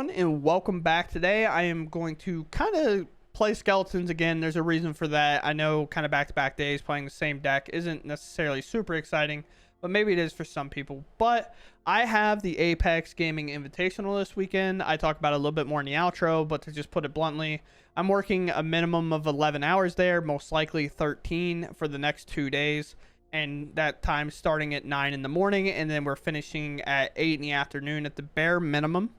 everyone, and welcome back. Today I am going to kind of play skeletons again. There's a reason for that. I know kind of back-to-back days playing the same deck isn't necessarily super exciting, but maybe it is for some people. But I have the Apex Gaming Invitational this weekend. I talk about it a little bit more in the outro, but to just put it bluntly, I'm working a minimum of 11 hours there, most likely 13 for the next 2 days. And that time starting at 9 in the morning, and then we're finishing at 8 in the afternoon at the bare minimum.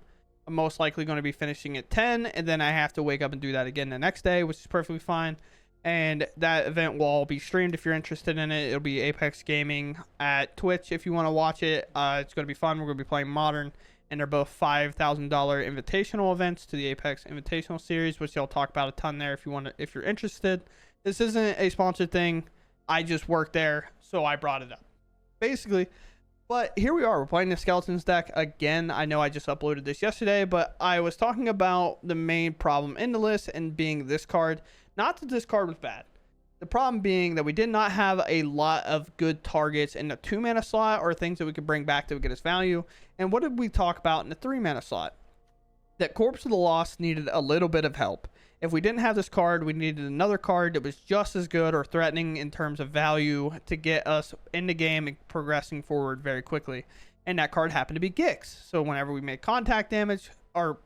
I'm most likely going to be finishing at 10, and then I have to wake up and do that again the next day, which is perfectly fine. And that event will all be streamed if you're interested in it. It'll be Apex Gaming at Twitch if you want to watch it. It's going to be fun. We're going to be playing Modern, and they're both $5,000 invitational events to the Apex Invitational Series, which I'll talk about a ton there if you're interested. This isn't a sponsored thing. I just work there, so I brought it up, basically. But here we are. We're playing the Skeletons deck again. I know I just uploaded this yesterday, but I was talking about the main problem in the list and being this card. Not that this card was bad. The problem being that we did not have a lot of good targets in the 2-mana slot or things that we could bring back that would get us value. And what did we talk about in the 3-mana slot? That Corpse of the Lost needed a little bit of help. If we didn't have this card, we needed another card that was just as good or threatening in terms of value to get us in the game and progressing forward very quickly. And that card happened to be Gix. So whenever we make contact damage, or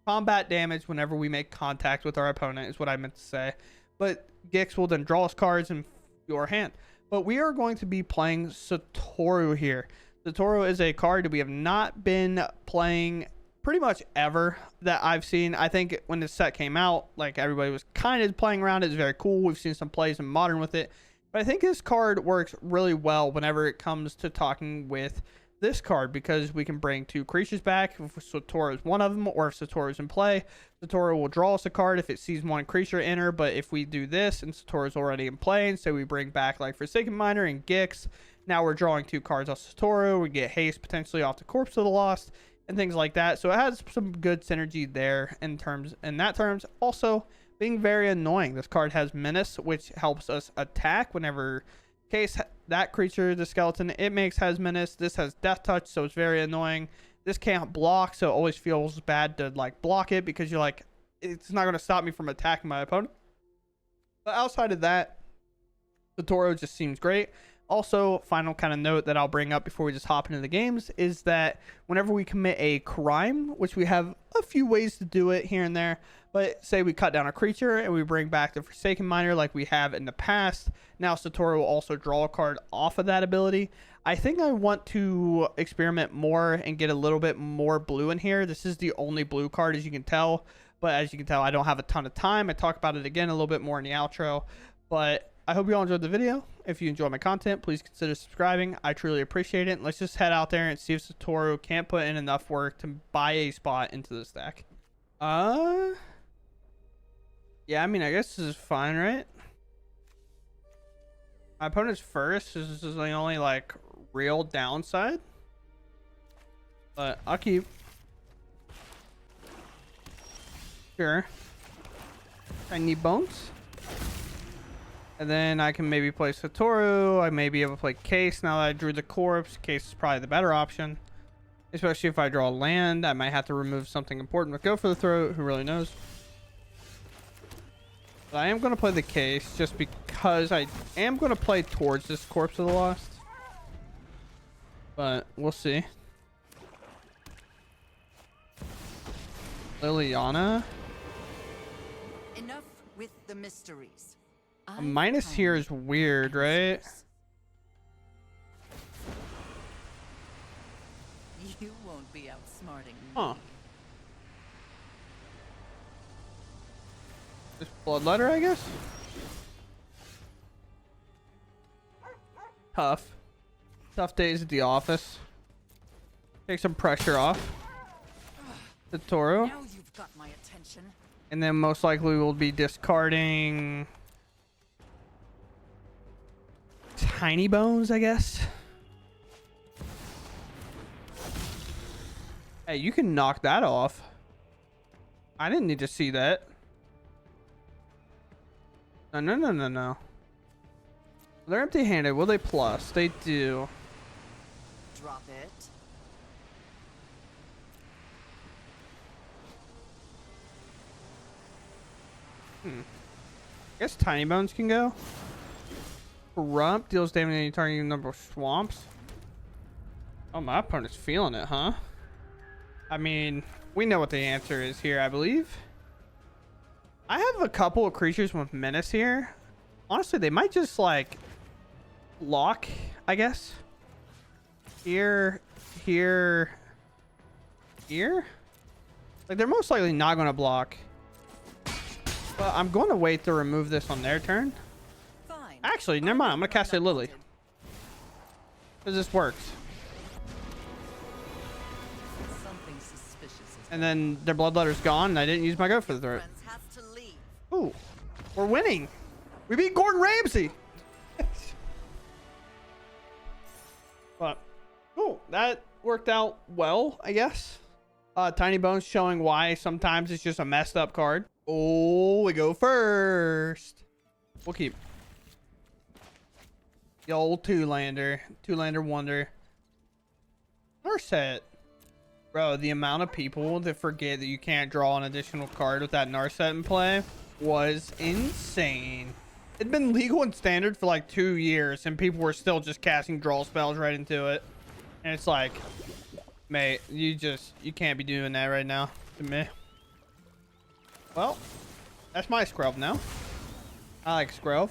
combat damage whenever we make contact with our opponent is what I meant to say. But Gix will then draw us cards in your hand. But we are going to be playing Satoru here. Satoru is a card that we have not been playing pretty much ever that I've seen. I think when this set came out, like, everybody was kind of playing around it. It's very cool. We've seen some plays in Modern with it, but I think this card works really well whenever it comes to talking with this card, because we can bring 2 creatures back if Satoru is one of them, or if Satoru is in play, Satoru will draw us a card if it sees one creature enter. But if we do this and Satoru is already in play, and so we bring back like Forsaken Miner and Gix, now we're drawing 2 cards off Satoru. We get haste potentially off the Corpse of the Lost and things like that. So it has some good synergy there in that terms. Also being very annoying. This card has Menace, which helps us attack whenever case that creature, the skeleton it makes, has Menace. This has Death Touch, so it's very annoying. This can't block, so it always feels bad to like block it, because you're like, it's not going to stop me from attacking my opponent. But outside of that, Satoru just seems great. Also, final kind of note that I'll bring up before we just hop into the games is that whenever we commit a crime, which we have a few ways to do it here and there, but say we cut down a creature and we bring back the Forsaken Miner like we have in the past, now Satoru will also draw a card off of that ability. I think I want to experiment more and get a little bit more blue in here. This is the only blue card, as you can tell, but as you can tell, I don't have a ton of time. I talk about it again a little bit more in the outro, but I hope you all enjoyed the video. If you enjoy my content, please consider subscribing. I truly appreciate it. Let's just head out there and see if Satoru can't put in enough work to buy a spot into this deck. Yeah, I mean, I guess this is fine, right? My opponent's first. This is the only, like, real downside. But I'll keep. Sure. I need bones. And then I can maybe play Satoru. I may be able to play Case now that I drew the Corpse. Case is probably the better option. Especially if I draw land. I might have to remove something important, but go for the Throat. Who really knows? But I am going to play the Case just because I am going to play towards this Corpse of the Lost. But we'll see. Liliana. Enough with the mysteries. A minus here is weird, right? You won't be outsmarting me. Huh. This Bloodletter, I guess? Tough days at the office. Take some pressure off. Satoru. Now you've got my attention. And then most likely we'll be discarding Tiny Bones, I guess. Hey, you can knock that off. I didn't need to see that. No. They're empty-handed. Will they plus? They do. Drop it. I guess Tiny Bones can go. Corrupt deals damage to any targeting number of swamps. Oh, my opponent's feeling it, huh? I mean, we know what the answer is here, I believe. I have a couple of creatures with menace here. Honestly, they might just like lock, I guess. Here. Like, they're most likely not going to block. But I'm going to wait to remove this on their turn. Fine. Actually, never mind. I'm going to cast a Lily. Because this works. Something suspicious is And then their Bloodletter's gone, and I didn't use my Go for the Throat. friends has to leave. Ooh, we're winning. We beat Gordon Ramsay. But, oh, that worked out well, I guess. Tiny Bones showing why sometimes it's just a messed up card. Oh, we go first. We'll keep the old two-lander wonder. Narset. Bro, the amount of people that forget that you can't draw an additional card with that Narset in play was insane. It'd been legal and standard for like 2 years, and people were still just casting draw spells right into it. And it's like, mate, you can't be doing that right now to me. Well, that's my Skrelv now. I like Skrelv.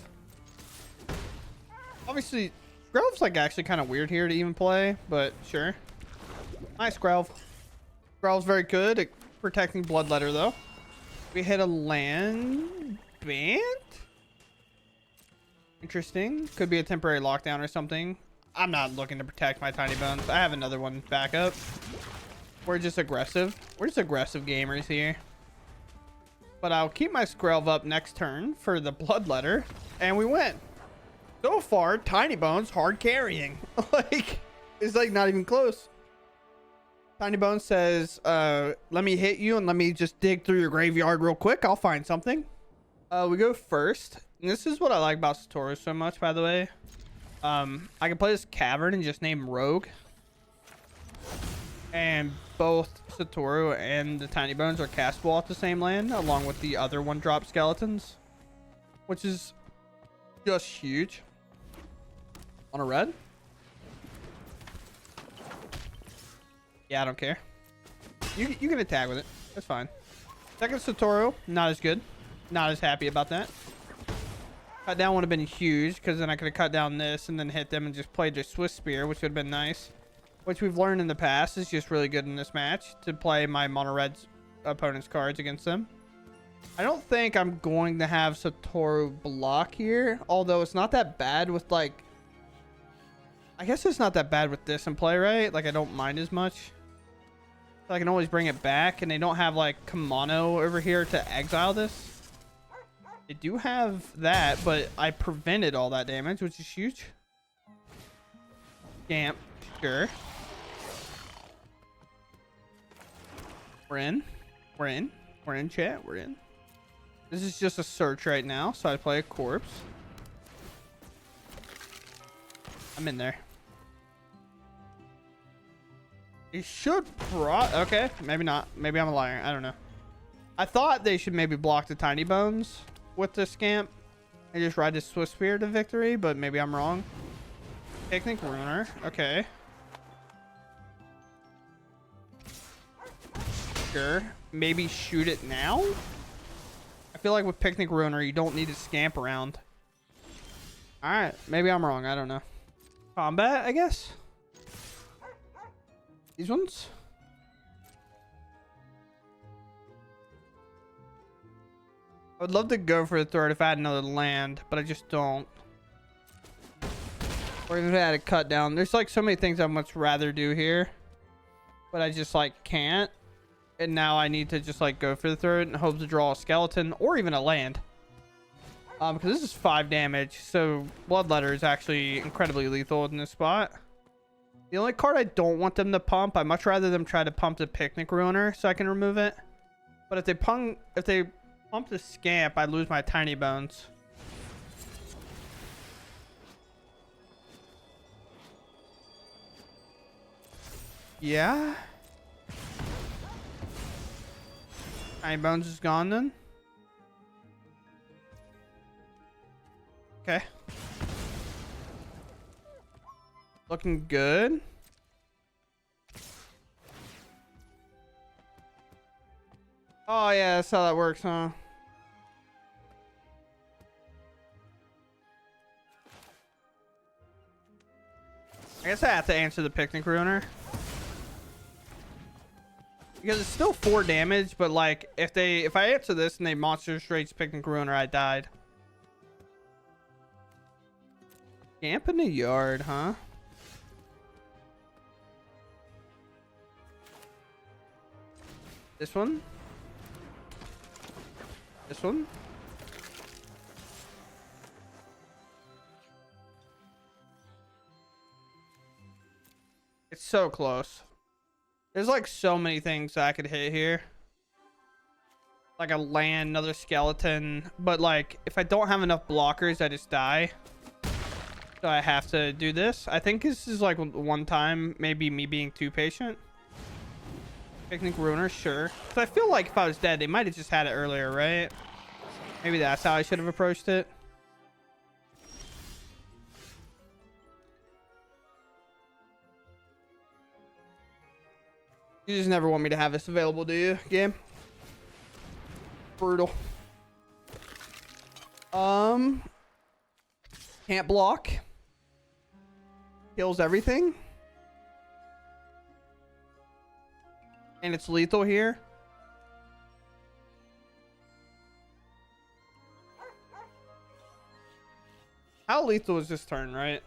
Obviously, Skrelv's like actually kind of weird here to even play, but sure. Nice Skrelv. Skrelv's very good at protecting Bloodletter though. We hit a land band. Interesting. Could be a temporary lockdown or something. I'm not looking to protect my Tiny Bones. I have another one back up. We're just aggressive. We're just aggressive gamers here. But I'll keep my Skrelv up next turn for the Bloodletter. And we win. So far, Tiny Bones hard carrying. Like, it's like not even close. Tiny Bones says, let me hit you and let me just dig through your graveyard real quick. I'll find something. We go first. And this is what I like about Satoru so much, by the way. I can play this Cavern and just name Rogue. And both Satoru and the Tiny Bones are castable at the same land, along with the other one-drop skeletons. Which is just huge. On a red? Yeah, I don't care. You can attack with it. That's fine. Second Satoru, not as good. Not as happy about that. Cut down would have been huge, because then I could have cut down this and then hit them and just played their Swift Spear, which would have been nice. Which we've learned in the past is just really good in this match, to play my mono red opponent's cards against them. I don't think I'm going to have Satoru block here, although it's not that bad with like... I guess it's not that bad with this in play, right? Like, I don't mind as much. So I can always bring it back, and they don't have like Kamano over here to exile this. They do have that, but I prevented all that damage, which is huge. Scamp, sure. We're in. We're in. We're in, chat. We're in. This is just a search right now, so I play a corpse. I'm in there. He should okay, maybe not. Maybe I'm a liar. I don't know. I thought they should maybe block the Tiny Bones with the Scamp and just ride this Swift Spear to victory, but maybe I'm wrong. Picnic Ruiner. Okay. Sure. Maybe shoot it now? I feel like with Picnic Ruiner, you don't need to Scamp around. Alright. Maybe I'm wrong. I don't know. Combat, I guess? These ones? I would love to go for the third if I had another land, but I just don't. Or if I had a cut down. There's like so many things I'd much rather do here, but I just like can't. And now I need to just like go for the third and hope to draw a skeleton or even a land. Because this is 5 damage, so Bloodletter is actually incredibly lethal in this spot. The only card I don't want them to pump, I'd much rather them try to pump the Picnic Ruiner so I can remove it. But if they pump the Scamp, I lose my Tiny Bones. Yeah. Tiny Bones is gone then. Okay. Looking good. Oh yeah, that's how that works, huh? I guess I have to answer the picnic ruiner. Because it's still 4 damage, but like if I answer this and they monster straight picnic ruiner, I died. Camp in the yard, huh? This one? This one? It's so close. There's like so many things I could hit here. Like a land, another skeleton. But like, if I don't have enough blockers, I just die. So I have to do this. I think this is like one time, maybe me being too patient. Picnic ruiner, sure. So I feel like if I was dead, they might have just had it earlier, right? Maybe that's how I should have approached it. You just never want me to have this available, do you, game? Brutal. Can't block. Kills everything. And it's lethal here. How lethal is this turn, right?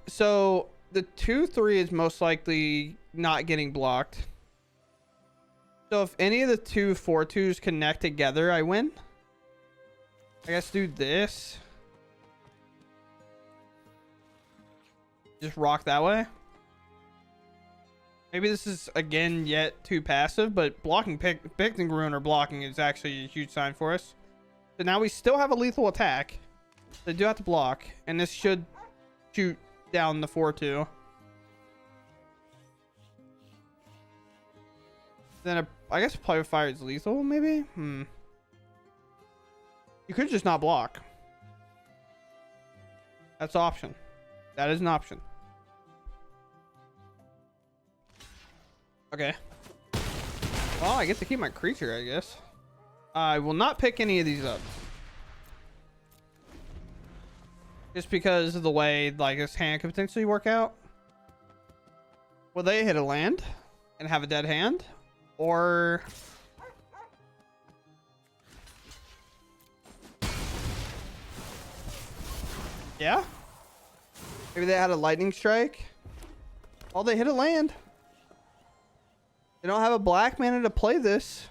So the 2-3 is most likely not getting blocked. So if any of the 2 4-2s connect together, I win. I guess do this. Just rock that way. Maybe this is again yet too passive, but blocking picnic ruiner blocking is actually a huge sign for us. So now we still have a lethal attack. They do have to block, and this should shoot down the 4-2. Then I guess play with fire is lethal, maybe? You could just not block. That's an option. That is an option. Okay. Well, I get to keep my creature, I guess. I will not pick any of these up. Just because of the way like this hand could potentially work out. Will they hit a land and have a dead hand? Or yeah, maybe they had a lightning strike. Oh, they hit a land. They don't have a black mana to play this.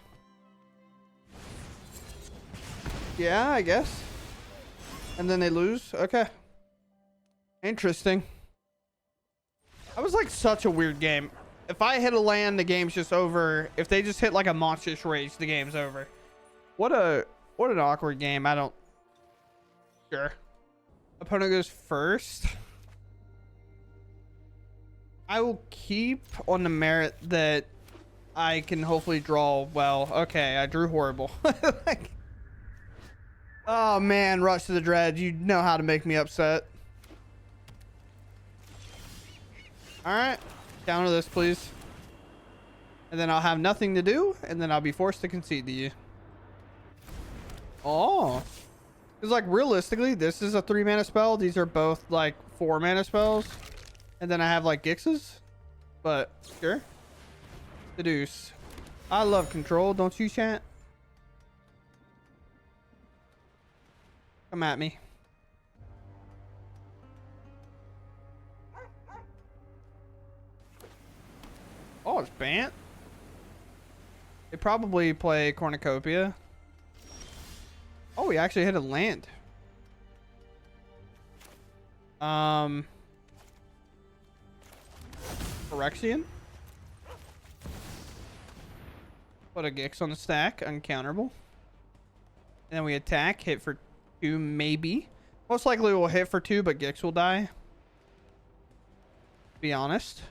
Yeah, I guess. And then they lose. Okay, interesting. That was like such a weird game. If I hit a land, the game's just over. If they just hit like a monstrous rage, the game's over. What an awkward game. I don't. Sure. Opponent goes first. I will keep on the merit that I can hopefully draw well. Okay, I drew horrible. Like, oh man, Rush to the Dread. You know how to make me upset. All right. Counter this, please. And then I'll have nothing to do, and then I'll be forced to concede to you. Oh. Because, like, realistically, this is a 3-mana spell. These are both, like, 4-mana spells. And then I have, like, Gixes. But, sure. Seduce. I love control, don't you, chat? Come at me. Oh, it's Bant. They probably play Cornucopia. Oh, we actually hit a land. Phyrexian. Put a Gix on the stack, uncounterable. And then we attack, hit for 2, maybe. Most likely we'll hit for 2, but Gix will die. To be honest.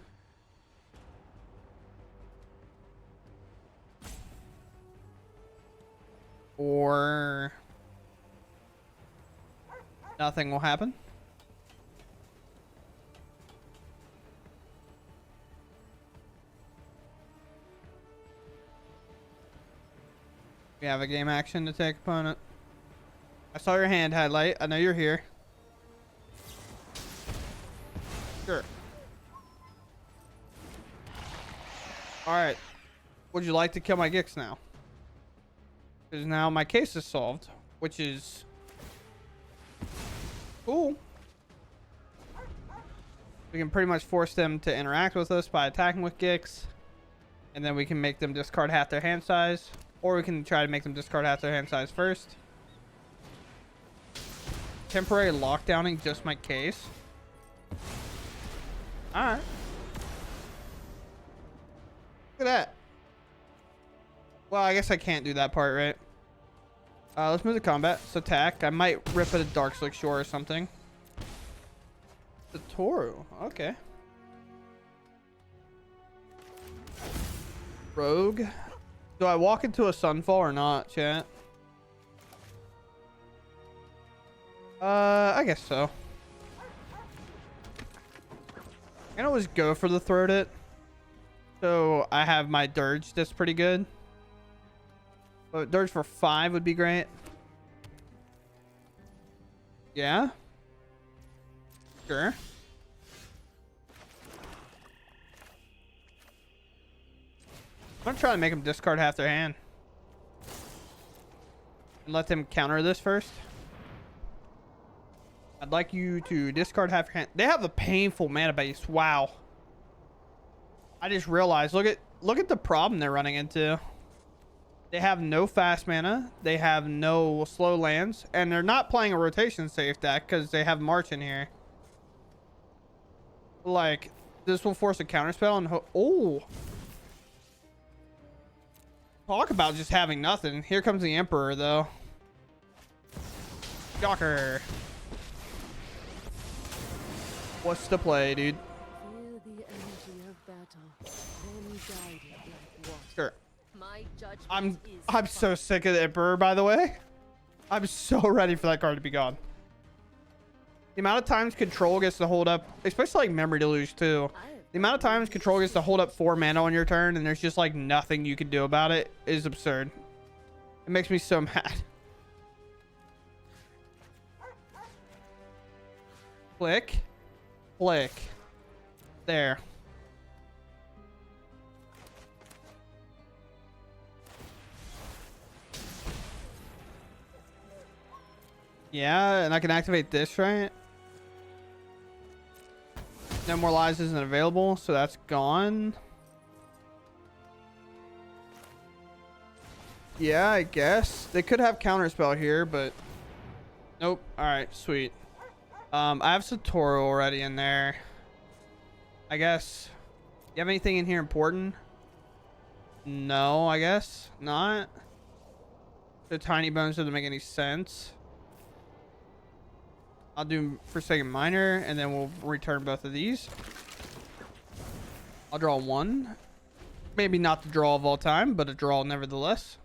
Or Nothing will happen. We have a game action to take opponent. I saw your hand highlight. I know you're here. Sure. Alright. Would you like to kill my Gix now? Because now my case is solved, which is cool. We can pretty much force them to interact with us by attacking with Gix. And then we can make them discard half their hand size. Or we can try to make them discard half their hand size first. Temporary lockdowning just my case. Alright. Look at that. Well, I guess I can't do that part, right? Let's move to combat. Let's attack. I might rip at a Dark Slick Shore or something. Satoru. Okay. Rogue. Do I walk into a Sunfall or not, chat? I guess so. I can always go for the Throat It. So I have my Dirge that's pretty good. But Dirge for 5 would be great. Yeah. Sure. I'm gonna try to make them discard half their hand. And let them counter this first. I'd like you to discard half your hand. They have a painful mana base. Wow. I just realized, look at the problem they're running into. They have no fast mana. They have no slow lands. And they're not playing a rotation safe deck because they have March in here. Like, this will force a counterspell and oh. Talk about just having nothing. Here comes the Emperor, though. Shocker. What's the play, dude? Feel the energy of battle, then guide it like water. Sure. My judgment I'm so sick of the Emperor, by the way. I'm so ready for that card to be gone. The amount of times Control gets to hold up, especially like Memory Deluge too. The amount of times Control gets to hold up 4 mana on your turn and there's just like nothing you can do about it is absurd. It makes me so mad. Click. Click. There. Yeah, and I can activate this, right? No More Lies isn't available, so that's gone. Yeah, I guess. They could have Counterspell here, but... Nope. Alright, sweet. I have Satoru already in there. I guess. You have anything in here important? No, I guess not. The Tiny Bones doesn't make any sense. I'll do Forsaken Miner, and then we'll return both of these. I'll draw 1. Maybe not the draw of all time, but a draw nevertheless.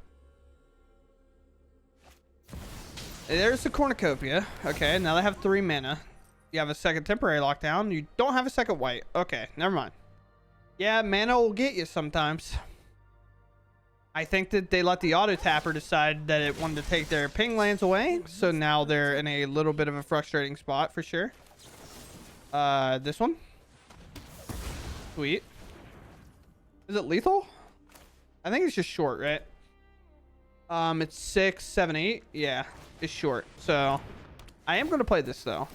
There's the Cornucopia. Okay, now they have 3 mana. You have a second temporary lockdown. You don't have a second white. Okay, never mind. Yeah, mana will get you sometimes. I think that they let the auto tapper decide that it wanted to take their ping lands away. So now they're in a little bit of a frustrating spot for sure. This one. Sweet. Is it lethal? I think it's just short, right? It's 6, 7, 8. Yeah, it's short. So I am going to play this though.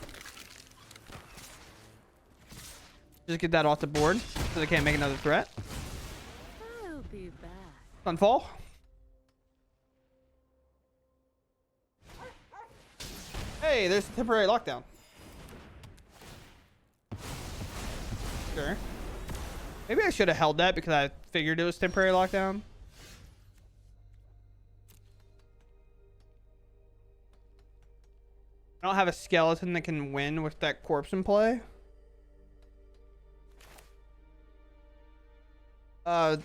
Just get that off the board so they can't make another threat. I'll be back. Sunfall. Hey, there's a temporary lockdown. Sure. Maybe I should have held that because I figured it was temporary lockdown. I don't have a skeleton that can win with that corpse in play.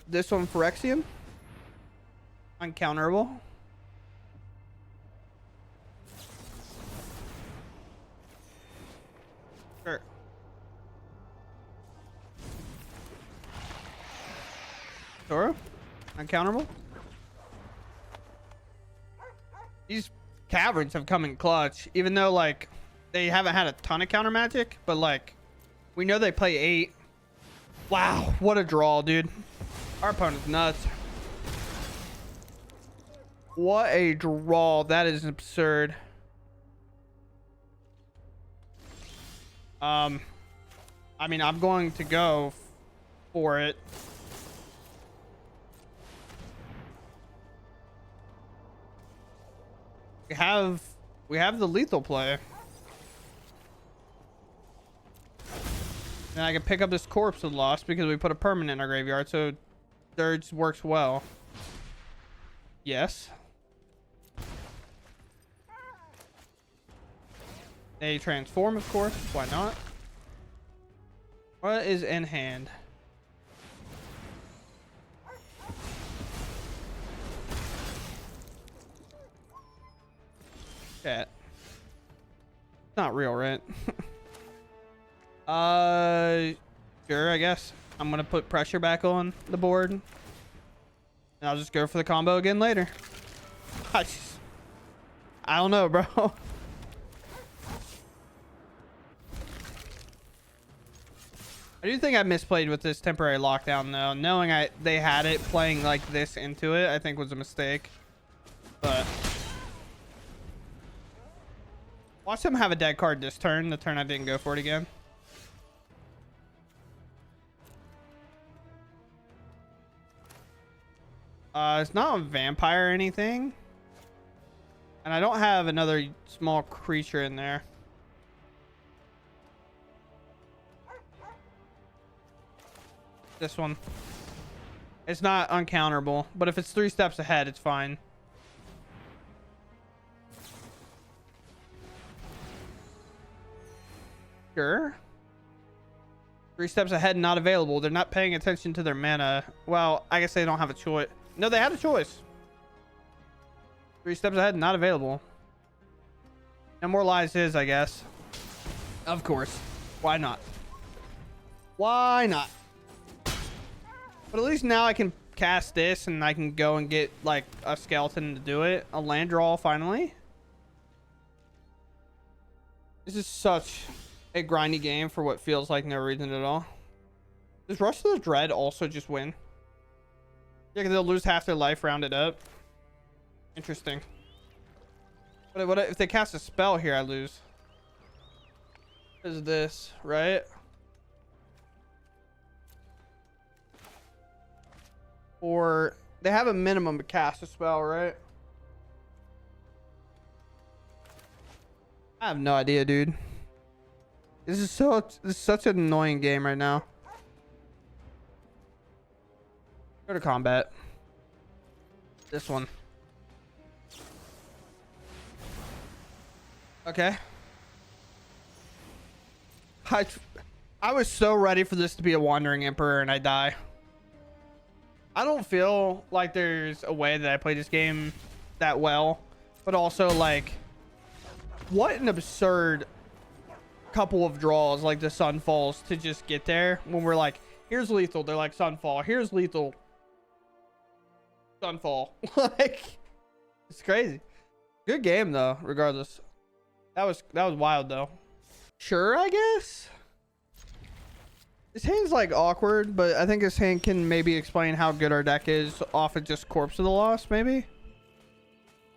This one, Phyrexian. Uncounterable. Satoru? Uncounterable? These caverns have come in clutch, even though like they haven't had a ton of counter magic, but like we know they play 8. Wow, what a draw, dude. Our opponent's nuts. What a draw. That is absurd. I mean, I'm going to go for it. We have the lethal play. And I can pick up this corpse of lost because we put a permanent in our graveyard, so Dirge works well. Yes. They transform, of course. Why not? What is in hand? Chat. Not real, right? Sure, I guess. I'm gonna put pressure back on the board. And I'll just go for the combo again later. I don't know, bro. I do think I misplayed with this temporary lockdown though. Knowing they had it playing like this into it, I think was a mistake. But watch them have a dead card this turn. The turn I didn't go for it again. It's not a vampire or anything. And I don't have another small creature in there. This one. It's not uncounterable, but if it's 3 steps ahead, it's fine. Sure. 3 steps ahead and not available. They're not paying attention to their mana. Well, I guess they don't have a choice. No, they had a choice. 3 steps ahead and not available. No more lies is, I guess. Of course. Why not? Why not? But at least now I can cast this and I can go and get like a skeleton to do it. A land draw finally. This is such a grindy game for what feels like no reason at all. Does Rush to the Dread also just win? Yeah, because they'll lose half their life rounded up. Interesting. But what if they cast a spell here? I lose. What is this, right? Or they have a minimum to cast a spell, right? I have no idea, dude. This is such an annoying game right now. Go to combat. This one. Okay. I was so ready for this to be a Wandering Emperor and I die. I don't feel like there's a way that I play this game that well, but also like what an absurd couple of draws like the sun falls to just get there when we're like, here's lethal, they're like sunfall, here's lethal, sunfall. Like it's crazy. Good game though, regardless. That was wild though. Sure, I guess. This hand's like awkward, but I think this hand can maybe explain how good our deck is off of just Corpse of the Lost, maybe.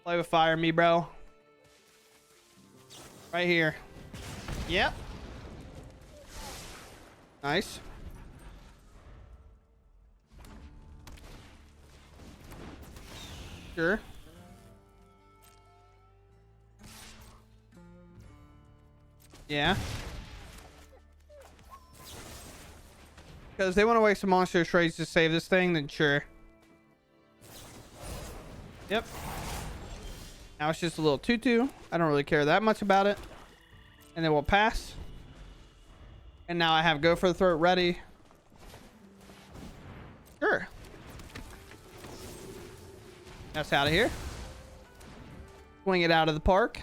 Play with fire, me bro. Right here. Yep. Nice. Sure. Yeah. Because they want to waste some monster trades to save this thing, then sure. Yep. Now it's just a little 2/2. I don't really care that much about it. And then we'll pass. And now I have Go for the Throat ready. Sure. That's out of here. Swing it out of the park.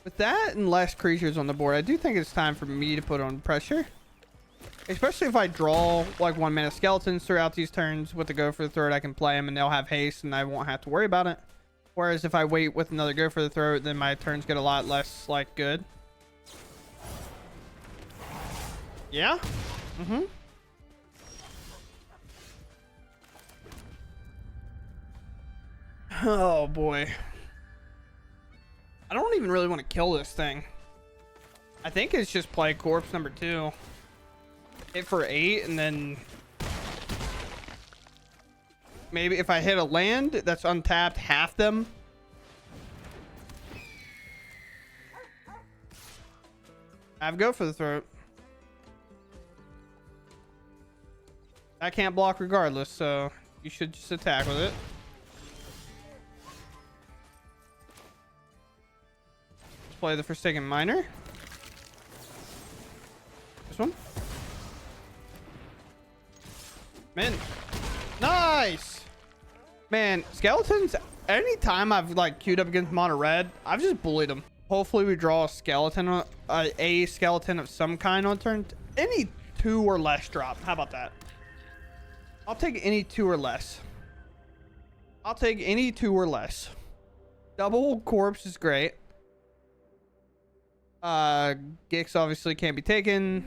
With that and less creatures on the board, I do think it's time for me to put on pressure. Especially if I draw like 1 mana skeletons throughout these turns with the go for the throat, I can play them and they'll have haste and I won't have to worry about it. Whereas if I wait with another go for the throat, then my turns get a lot less like good. Yeah. Oh boy. I don't even really want to kill this thing. I think it's just play corpse number 2. Hit for 8 and then maybe if I hit a land that's untapped, half them. Have go for the throat. I can't block regardless, so you should just attack with it. Let's play the Forsaken Miner. This one. Man, nice. Man, skeletons, anytime I've like queued up against mono red, I've just bullied them. Hopefully we draw a skeleton, a skeleton of some kind on turn. Any 2 or less drop. How about that? I'll take any 2 or less. I'll take any 2 or less. Double corpse is great. Gix obviously can't be taken.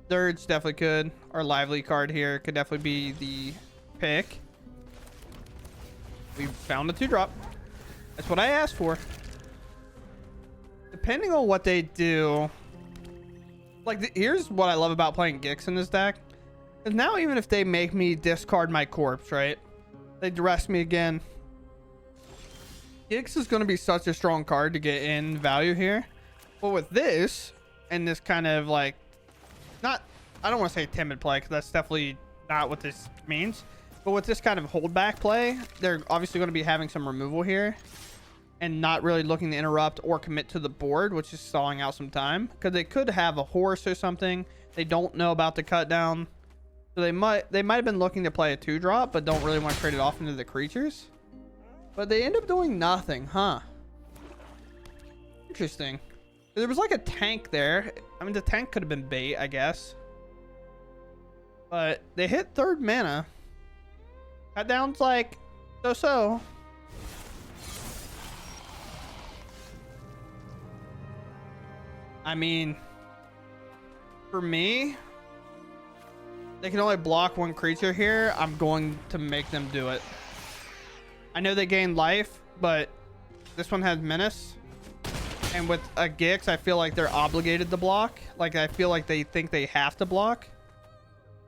Dirge definitely could. Our lively card here could definitely be the pick. We found a 2-drop. That's what I asked for. Depending on what they do, like here's what I love about playing Gix in this deck. Because now even if they make me discard my corpse, right? They duress me again. Gix is going to be such a strong card to get in value here. But with this, and this kind of like, not, I don't want to say timid play, because that's definitely not what this means. But with this kind of holdback play, they're obviously going to be having some removal here. And not really looking to interrupt or commit to the board, which is stalling out some time. Because they could have a horse or something. They don't know about the cut down. So they might have been looking to play a 2-drop, but don't really want to trade it off into the creatures. But they end up doing nothing, huh? Interesting. There was like a tank there. I mean, the tank could have been bait, I guess. But they hit 3rd mana. Cut down's like so-so. I mean, for me, they can only block 1 creature here. I'm going to make them do it. I know they gain life, but this one has menace. And with a Gix, I feel like they're obligated to block. Like, I feel like they think they have to block.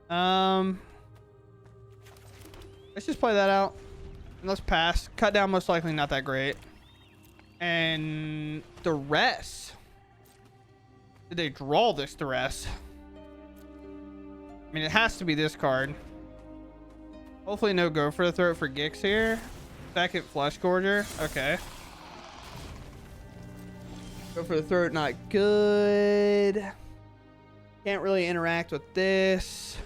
Let's just play that out. And let's pass. Cut down most likely not that great. And the rest. Did they draw this duress? I mean, it has to be this card. Hopefully no go for the throat for Gix here. Second Flesh Gorger. Okay. Go for the throat, not good. Can't really interact with this.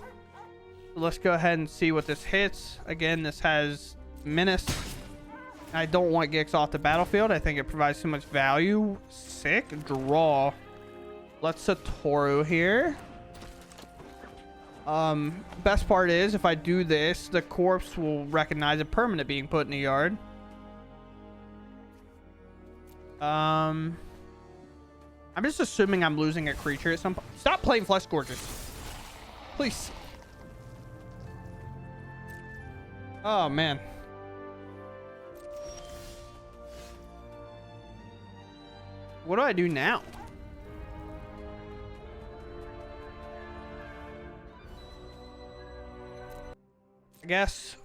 So let's go ahead and see what this hits. Again, this has menace. I don't want Gix off the battlefield. I think it provides too much value. Sick. Draw. Let's Satoru here. Best part is if I do this, the corpse will recognize a permanent being put in the yard. I'm just assuming I'm losing a creature at some point. Stop playing Flesh Gorgers, please. Oh man. What do I do now? I guess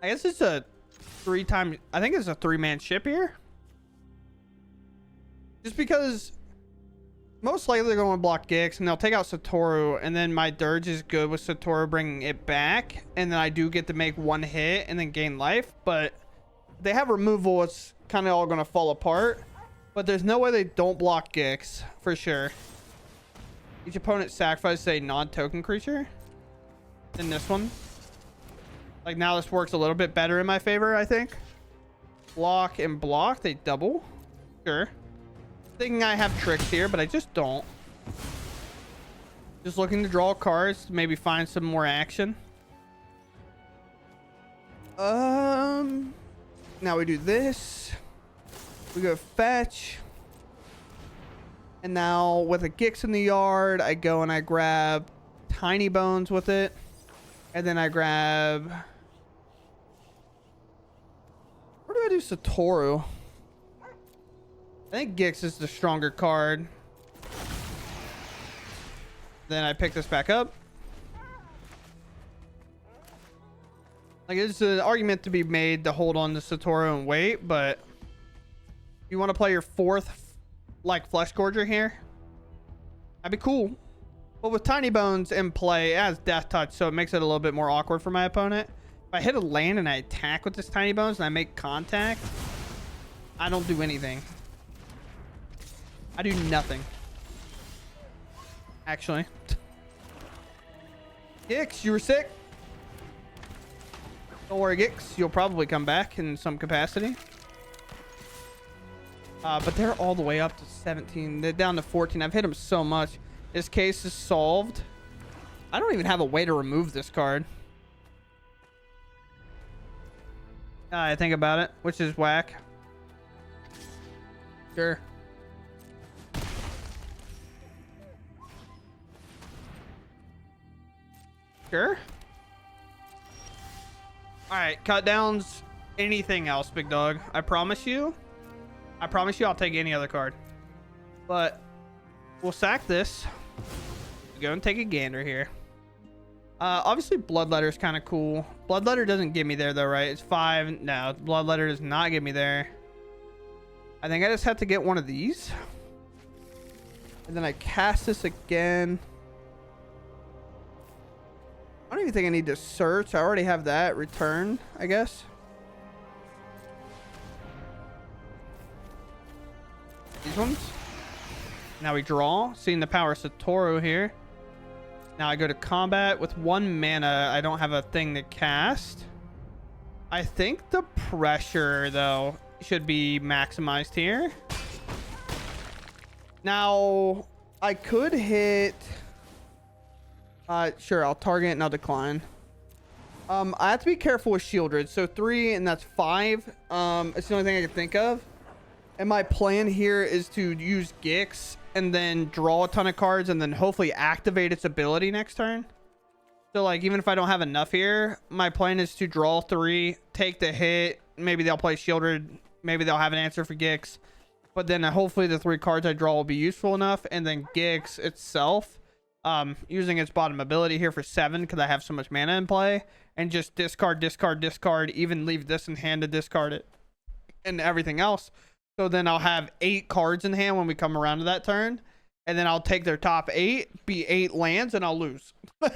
it's a 3-time. I think it's a 3-man ship here. Just because most likely they're going to block Gix and they'll take out Satoru, and then my Dirge is good with Satoru bringing it back, and then I do get to make 1 hit and then gain life. But they have removal, it's kind of all going to fall apart. But there's no way they don't block Gix for sure. Each opponent sacrifices a non-token creature. Than this one. Like now this works a little bit better in my favor, I think. Block and block, they double. Sure. Thinking I have tricks here, but I just don't. Just looking to draw cards, maybe find some more action. Now we do this. We go fetch. And now with a Gix in the yard, I go and I grab Tiny Bones with it. And then I grab... Where do I do Satoru? I think Gix is the stronger card. Then I pick this back up. Like, it's an argument to be made to hold on to Satoru and wait, but you want to play your fourth, like, Flesh Gorger here? That'd be cool. But with Tiny Bones in play, it has Death Touch, so it makes it a little bit more awkward for my opponent. If I hit a land and I attack with this Tiny Bones and I make contact, I don't do anything. I do nothing. Actually. Gix, you were sick? Don't worry, Gix. You'll probably come back in some capacity. But they're all the way up to 17. They're down to 14. I've hit them so much. This case is solved. I don't even have a way to remove this card. I think about it, which is whack. Sure. Sure. All right, cut downs. Anything else, big dog? I promise you. I promise you, I'll take any other card. But we'll sack this. Go and take a gander here. Obviously, Bloodletter is kind of cool. Bloodletter doesn't get me there though, right? It's 5. No, Bloodletter does not get me there. I think I just have to get one of these, and then I cast this again. I don't even think I need to search. I already have that. Return, I guess. These ones. Now we draw. Seeing the power of Satoru here. Now I go to combat with 1 mana. I don't have a thing to cast. I think the pressure, though, should be maximized here. Now, I could hit... sure, I'll target and I'll decline. I have to be careful with Shieldred. So 3 and that's 5. It's the only thing I can think of. And my plan here is to use Gix and then draw a ton of cards and then hopefully activate its ability next turn. So like, even if I don't have enough here, my plan is to draw 3, take the hit. Maybe they'll play Shieldred. Maybe they'll have an answer for Gix. But then hopefully the 3 cards I draw will be useful enough. And then Gix itself, using its bottom ability here for 7 because I have so much mana in play, and just discard, discard, discard, even leave this in hand to discard it and everything else. So then I'll have 8 cards in hand when we come around to that turn, and then I'll take their top 8, be 8 lands, and I'll lose. All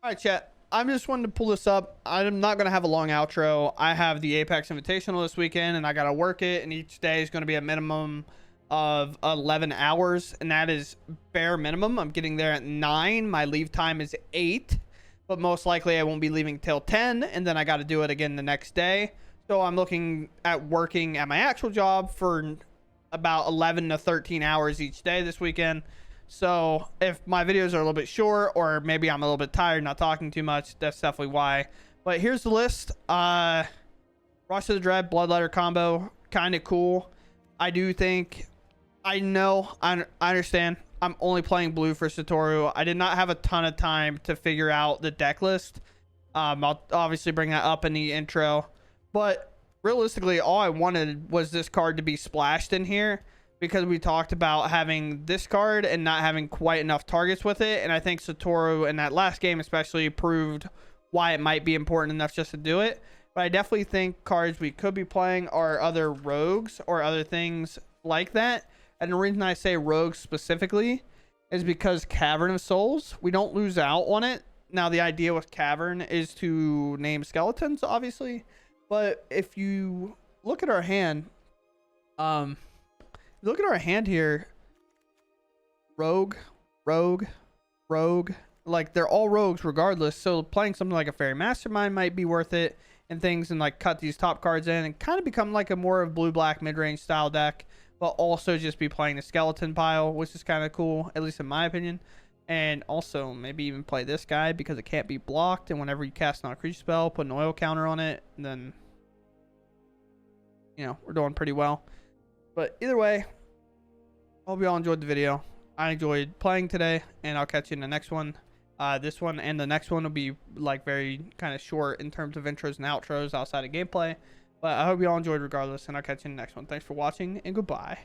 right, chat. I'm just wanting to pull this up. I'm not going to have a long outro. I have the Apex Invitational this weekend, and I got to work it, and each day is going to be a minimum of 11 hours, and that is bare minimum. I'm getting there at 9. My leave time is 8, but most likely I won't be leaving till 10, and then I got to do it again the next day. So I'm looking at working at my actual job for about 11 to 13 hours each day this weekend. So if my videos are a little bit short, or maybe I'm a little bit tired, not talking too much, that's definitely why. But here's the list. Rush to the Dread, Bloodletter combo, kind of cool. I do think, I understand. I'm only playing blue for Satoru. I did not have a ton of time to figure out the deck list. I'll obviously bring that up in the intro. But realistically, all I wanted was this card to be splashed in here, because we talked about having this card and not having quite enough targets with it. And I think Satoru in that last game especially proved why it might be important enough just to do it. But I definitely think cards we could be playing are other rogues or other things like that. And the reason I say rogues specifically is because Cavern of Souls, we don't lose out on it. Now, the idea with Cavern is to name skeletons, obviously. But if you look at our hand, here, rogue, like they're all rogues regardless. So playing something like a Fairy Mastermind might be worth it and things, and like cut these top cards in and kind of become like a more of blue-black mid-range style deck, but also just be playing the skeleton pile, which is kind of cool, at least in my opinion. And also maybe even play this guy because it can't be blocked, and whenever you cast an creature spell, put an oil counter on it, and then we're doing pretty well. But either way, hope you all enjoyed the video. I enjoyed playing today, and I'll catch you in the next one. This one and the next one will be like very kind of short in terms of intros and outros outside of gameplay. But I hope you all enjoyed regardless, and I'll catch you in the next one. Thanks for watching, and goodbye.